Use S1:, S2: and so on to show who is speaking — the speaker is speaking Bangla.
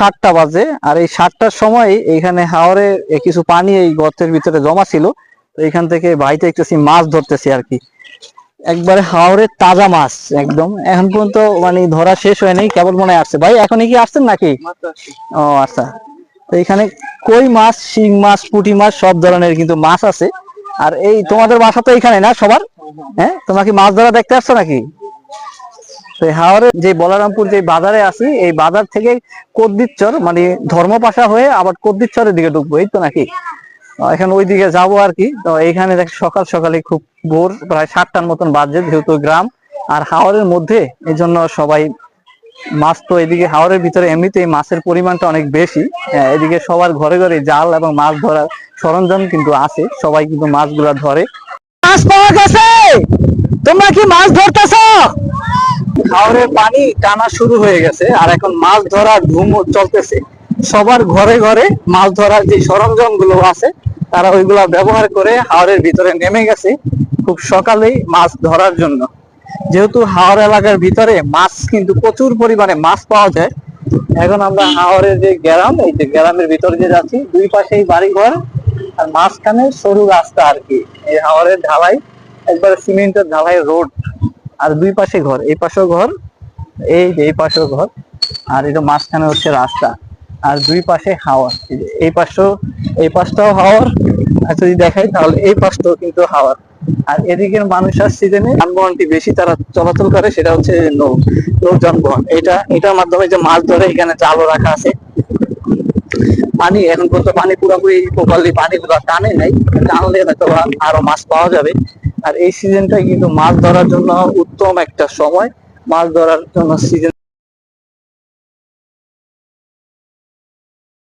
S1: 7টা বাজে, আর এই 7টার সময় এইখানে হাওরে কিছু পানি এই গর্তের ভিতরে জমা ছিল। তো এইখান থেকে বাইতে একটু মাছ ধরতেছি আর কি। একবারে হাওরের তাজা মাছ একদম, এখন পর্যন্ত মানে ধরা শেষ হয়নি, কেবল মনে আসছে। ভাই এখনই কি আসছেন নাকি? ও আচ্ছা। তো এখানে কই মাছ, শিং মাছ, পুঁটি মাছ, সব ধরনের কিন্তু মাছ আছে। আর এই তোমাদের বাসা তো এখানে না সবার? হ্যাঁ, তোমরা কি মাছ ধরা দেখতে আসছো নাকি? তো হাওরে যে বলরামপুর যে বাজারে আছি, এই বাজার থেকে কদ্দিচ্চর মানে ধর্মপাশা হয়ে আবার কদ্দিচ্চরের দিকে ঢুকবো, এই তো নাকি? এখন ওই দিকে যাবো আর কি। তো এইখানে দেখ সকাল সকালে খুব ভোর, প্রায় 7টার মতন বাজে, যেহেতু গ্রাম আর হাওরের মধ্যে, এই জন্য সবাই মাছ তো এদিকে হাওরের ভিতরে এমনিতেই মাছের পরিমাণটা অনেক বেশি। এদিকে সবার ঘরে ঘরে জাল এবং মাছ ধরার সরঞ্জাম কিন্তু আছে, সবাই কিন্তু মাছগুলা ধরে। মাছ পাওয়া গেছে, তোমরা কি মাছ ধরতেছো? হাওরের পানি টানা শুরু হয়ে গেছে, আর এখন মাছ ধরার ধুম চলতেছে। সবার ঘরে ঘরে মাছ ধরার যে সরঞ্জাম গুলো আছে, তারা ওইগুলা ব্যবহার করে হাওরের ভিতরে নেমে গেছে খুব সকালেই মাছ ধরার জন্য। যেহেতু হাওর এলাকার ভিতরে মাছ কিন্তু প্রচুর পরিমাণে মাছ পাওয়া যায়। এখন আমরা হাওরের যে গ্রাম, এই যে গ্রামের ভিতরে যে যাচ্ছি, দুই পাশেই বাড়ি ঘর, আর মাঝখানে সরু রাস্তা আর কি। এই হাওরের ঢালাই, একবার সিমেন্টের ঢালাই রোড, আর দুই পাশে ঘর, এই পাশেও ঘর, এই যে এই পাশেও ঘর, আর এটা মাঝখানে হচ্ছে রাস্তা, আর দুই পাশে হাওর। এই পাশেও, এই পাশটাও হাওর। আর যদি দেখাই তাহলে এই পাশটাও কিন্তু হাওর। আর এদিকের মানুষের সিজনে যানবাহনটি বেশি তারা চলাচল করে, সেটা হচ্ছে নৌ যানবাহন। এটার মাধ্যমে যে মাছ ধরে, এখানে জালও রাখা আছে। পানি এখন পর্যন্ত পানি পুরোপুরি প্রপারলি পানিগুলো টানে নাই, টানলে হয়তো আরো মাছ পাওয়া যাবে। আর এই সিজনটাই কিন্তু মাছ ধরার জন্য উত্তম একটা সময়, মাছ ধরার জন্য সিজন।